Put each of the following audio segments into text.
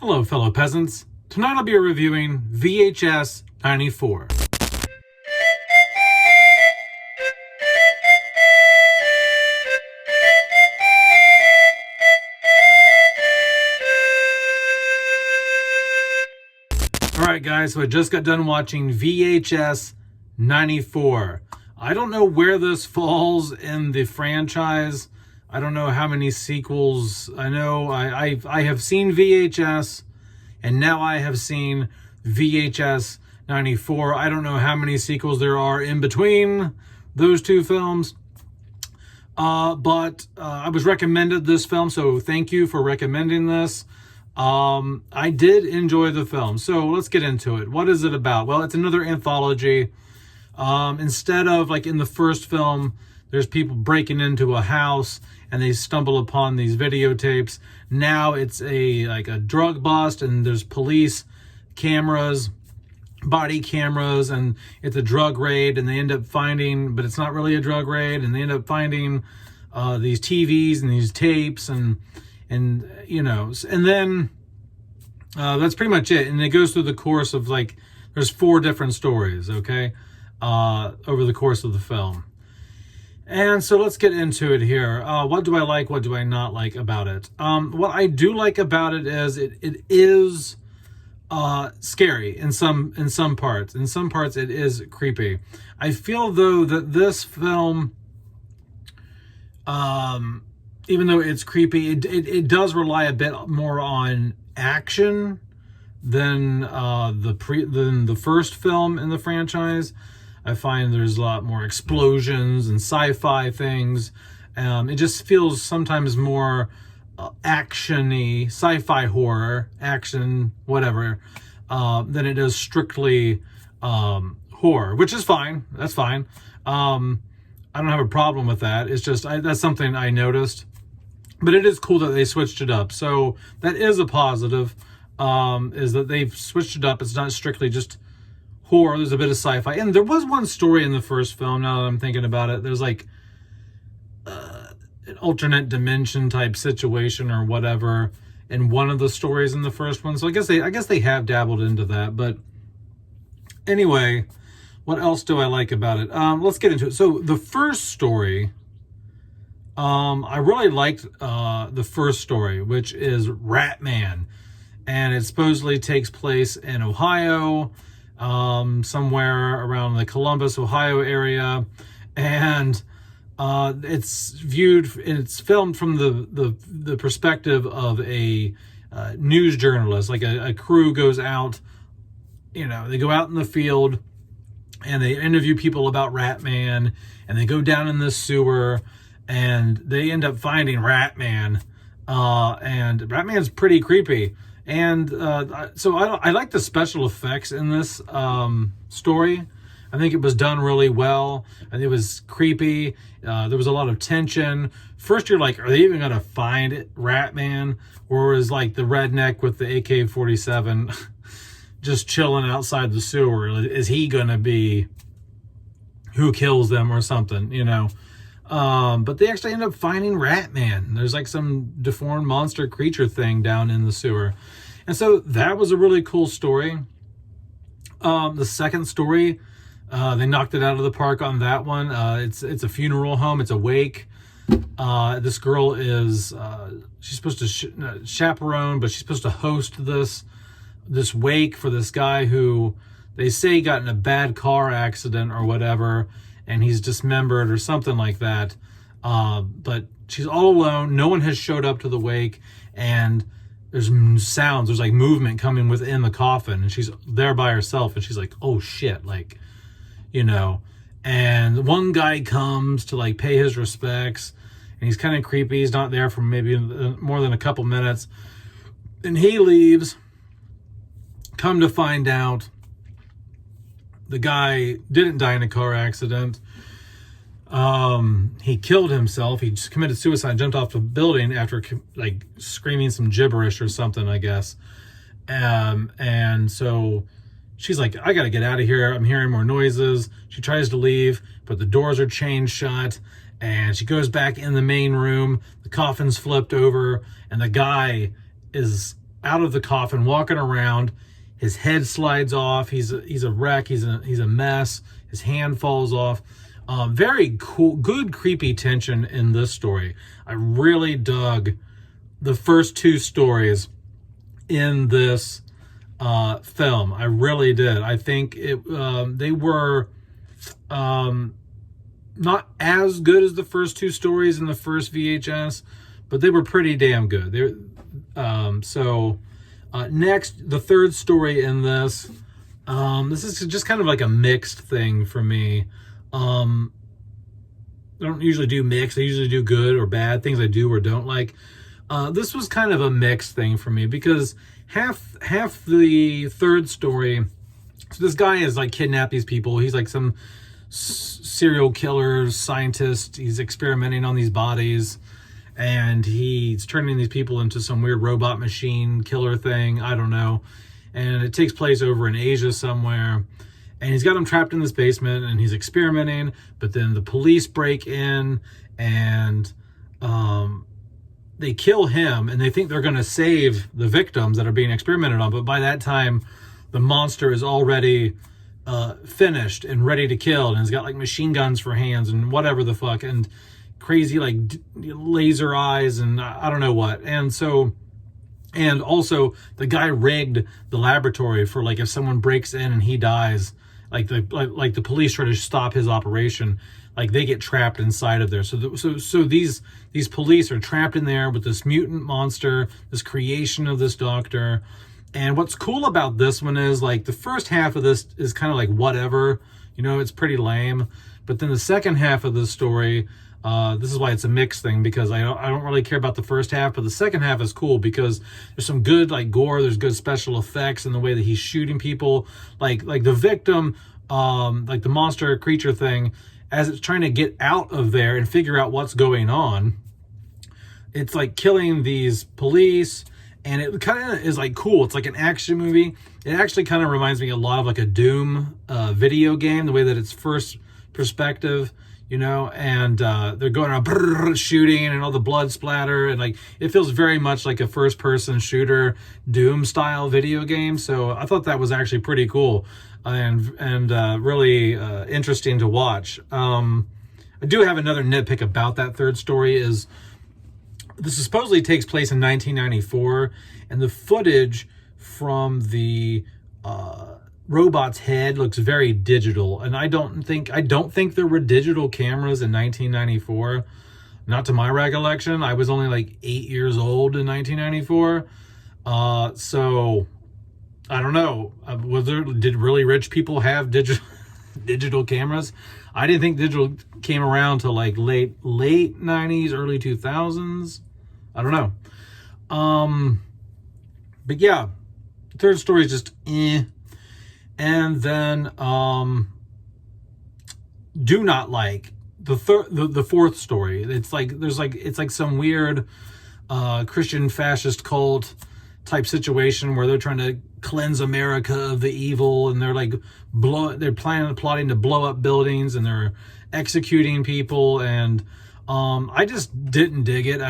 Hello, fellow peasants. Tonight I'll be reviewing VHS 94. Alright guys, so I just got done watching VHS 94. I don't know where this falls in the franchise. I don't know how many sequels. I know I have seen VHS, and now I have seen VHS 94. I don't know how many sequels there are in between those two films. But I was recommended this film, so thank you for recommending this. I did enjoy the film, so let's get into it. What is it about? Well, it's another anthology. Instead of like in the first film, there's people breaking into a house and they stumble upon these videotapes. Now it's a drug bust, and there's police cameras, body cameras, and it's a drug raid, and they end up finding, but it's not really a drug raid, and they end up finding these TVs and these tapes, and you know, and then that's pretty much it. And it goes through the course of there's 4 different stories, okay, over the course of the film. And so let's get into it here. What do I like? What do I not like about it? What I do like about it is it is scary in some parts. In some parts, it is creepy. I feel though that this film, even though it's creepy, it does rely a bit more on action than the first film in the franchise. I find there's a lot more explosions and sci-fi things. It just feels sometimes more action-y, sci-fi horror, action, whatever, than it is strictly horror, which is fine. That's fine. I don't have a problem with that. It's just that's something I noticed. But it is cool that they switched it up. So that is a positive, is that they've switched it up. It's not strictly just horror. There's a bit of sci-fi. And there was one story in the first film, now that I'm thinking about it. There's like an alternate dimension type situation or whatever in one of the stories in the first one. So I guess they have dabbled into that. But anyway, what else do I like about it? Let's get into it. So the first story, I really liked the first story, which is Rat Man. And it supposedly takes place in Ohio, somewhere around the Columbus, Ohio area, and it's filmed from the perspective of a news journalist. Like a crew goes out, you know, they go out in the field and they interview people about Rat Man, and they go down in this sewer and they end up finding Rat Man, and Rat Man's pretty creepy. And so I like the special effects in this story. I think it was done really well. I think it was creepy. There was a lot of tension. First, you're like, are they even going to find Rat Man? Or is like the redneck with the AK-47 just chilling outside the sewer? Is he going to be who kills them or something, you know? But they actually end up finding Rat Man. There's like some deformed monster creature thing down in the sewer. And so that was a really cool story. The second story, they knocked it out of the park on that one. It's a funeral home. It's a wake. This girl is, she's supposed to chaperone, but she's supposed to host this wake for this guy who they say got in a bad car accident or whatever, and he's dismembered or something like that. But she's all alone. No one has showed up to the wake, and there's sounds. There's like movement coming within the coffin, and she's there by herself, and she's like, oh shit, like, you know. And one guy comes to like pay his respects, and he's kind of creepy. He's not there for maybe more than a couple minutes, and he leaves. Come to find out, the guy didn't die in a car accident. He killed himself. He just committed suicide, jumped off the building after like screaming some gibberish or something, I guess. And so she's like, I gotta get out of here. I'm hearing more noises. She tries to leave, but the doors are chained shut, and she goes back in the main room. The coffin's flipped over, and the guy is out of the coffin, walking around. His head slides off. He's a wreck. He's a mess. His hand falls off. Very cool, good, creepy tension in this story. I really dug the first two stories in this film. I really did. I think they were not as good as the first two stories in the first VHS, but they were pretty damn good. Next, the third story in this. This is just kind of like a mixed thing for me. I don't usually do mixed. I usually do good or bad things I do or don't like. This was kind of a mixed thing for me because half the third story. So this guy is like kidnapped these people. He's like some serial killer scientist. He's experimenting on these bodies, and he's turning these people into some weird robot machine killer thing. I don't know. And it takes place over in Asia somewhere. And he's got them trapped in this basement, and he's experimenting. But then the police break in, and they kill him, and they think they're going to save the victims that are being experimented on. But by that time, the monster is already finished and ready to kill. And he's got like machine guns for hands and whatever the fuck. And crazy like laser eyes and I don't know what. And also the guy rigged the laboratory for like if someone breaks in and he dies, like the police try to stop his operation, like they get trapped inside of there. So these police are trapped in there with this mutant monster, this creation of this doctor. And what's cool about this one is like the first half of this is kind of like whatever, you know, it's pretty lame. But then the second half of the story, this is why it's a mixed thing, because I don't really care about the first half, but the second half is cool because there's some good like gore, there's good special effects in the way that he's shooting people, like the victim, like the monster creature thing, as it's trying to get out of there and figure out what's going on. It's like killing these police, and it kind of is like cool. It's like an action movie. It actually kind of reminds me a lot of like a Doom video game, the way that it's first perspective, you know, and they're going around shooting and all the blood splatter, and like it feels very much like a first person shooter Doom style video game. So I thought that was actually pretty cool and really interesting to watch. I do have another nitpick about that third story. Is this supposedly takes place in 1994, and the footage from the robot's head looks very digital, and I don't think there were digital cameras in 1994, not to my recollection. I was only like 8 years old in 1994, so I don't know. Did really rich people have digital cameras? I didn't think digital came around till like late 90s, early 2000s. I don't know. But yeah, the third story is just And then do not like the fourth story. It's like some weird Christian fascist cult type situation where they're trying to cleanse America of the evil, and they're plotting to blow up buildings, and they're executing people, and I just didn't dig it.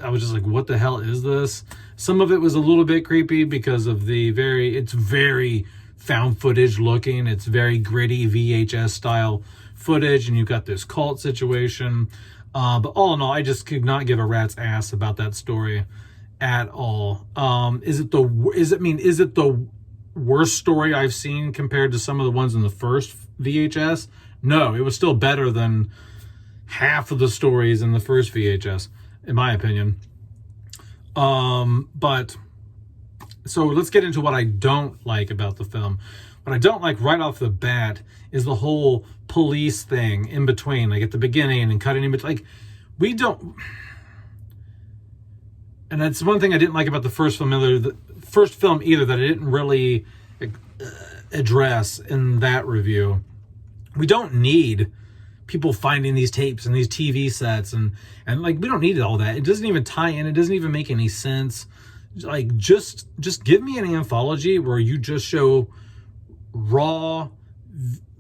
I was just like, what the hell is this? Some of it was a little bit creepy because of it's very found footage looking. It's very gritty VHS style footage, and you've got this cult situation. But all in all, I just could not give a rat's ass about that story at all. Is it the worst story I've seen compared to some of the ones in the first VHS? No, it was still better than half of the stories in the first VHS, in my opinion. But so let's get into what I don't like about the film. What I don't like right off the bat is the whole police thing in between, like at the beginning and cutting in between. Like, we don't, and that's one thing I didn't like about the first film either, that I didn't really address in that review. We don't need people finding these tapes and these TV sets and like, we don't need all that. It doesn't even tie in. It doesn't even make any sense. Like, just give me an anthology where you just show raw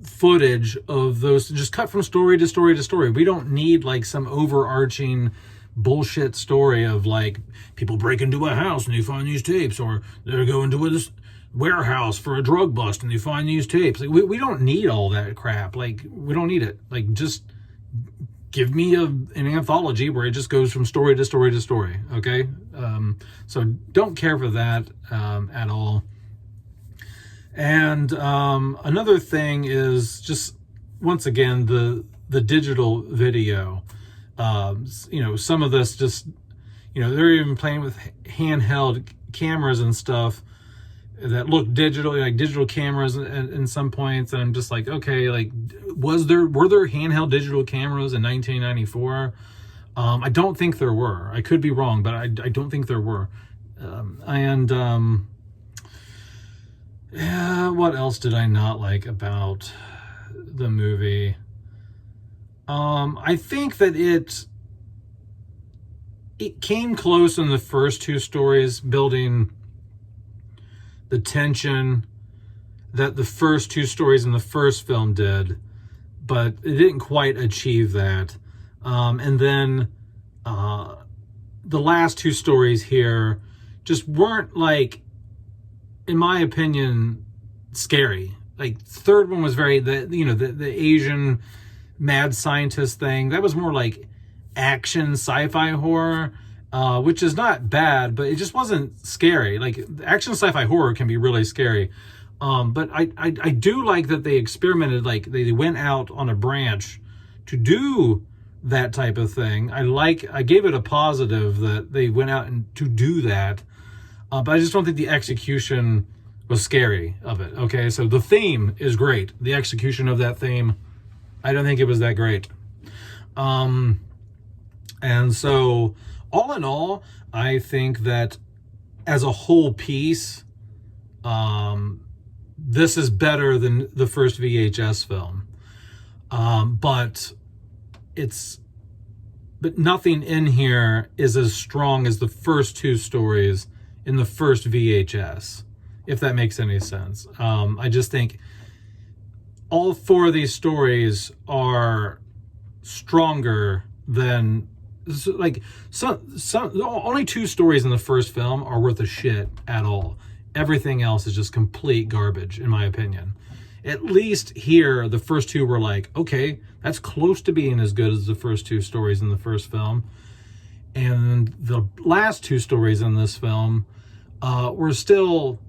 footage of those, just cut from story to story to story. We don't need like some overarching bullshit story of like people break into a house and they find these tapes, or they go into this warehouse for a drug bust and they find these tapes. Like, we don't need all that crap. Like, we don't need it. Like, just give me an anthology where it just goes from story to story to story. Okay. So don't care for that at all. And another thing is just, once again, the digital video. Some of this just, they're even playing with handheld cameras and stuff that look digital, like digital cameras in some points. And I'm just like, okay, like, were there handheld digital cameras in 1994? I don't think there were. I could be wrong, but I don't think there were. Yeah, what else did I not like about the movie? I think that it came close in the first two stories, building the tension that the first two stories in the first film did, but it didn't quite achieve that. And then the last two stories here just weren't, like, in my opinion, scary. Like, third one was very, the Asian mad scientist thing. That was more like action sci-fi horror, which is not bad, but it just wasn't scary. Like, action sci-fi horror can be really scary. But I do like that they experimented, like they went out on a branch to do that type of thing. I gave it a positive that they went out and to do that. But I just don't think the execution was scary of it. Okay, so the theme is great. The execution of that theme, I don't think it was that great. And so, all in all, I think that as a whole piece, this is better than the first VHS film. But nothing in here is as strong as the first two stories in the first VHS, if that makes any sense. I just think all four of these stories are stronger than, like, only two stories in the first film are worth a shit at all. Everything else is just complete garbage, in my opinion. At least here, the first two were like, okay, that's close to being as good as the first two stories in the first film. And the last two stories in this film were still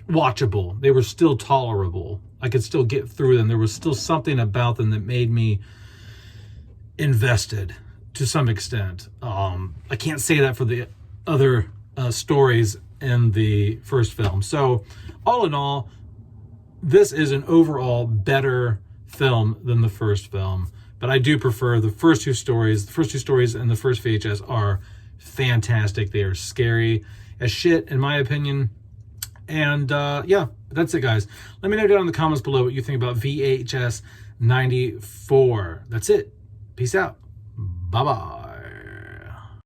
watchable. They were still tolerable. I could still get through them. There was still something about them that made me invested to some extent. I can't say that for the other stories in the first film. So, all in all, this is an overall better film than the first film. But I do prefer the first two stories. The first two stories in the first VHS are fantastic. They are scary as shit, in my opinion. And yeah, that's it, guys. Let me know down in the comments below what you think about VHS 94. That's it. Peace out. Bye-bye.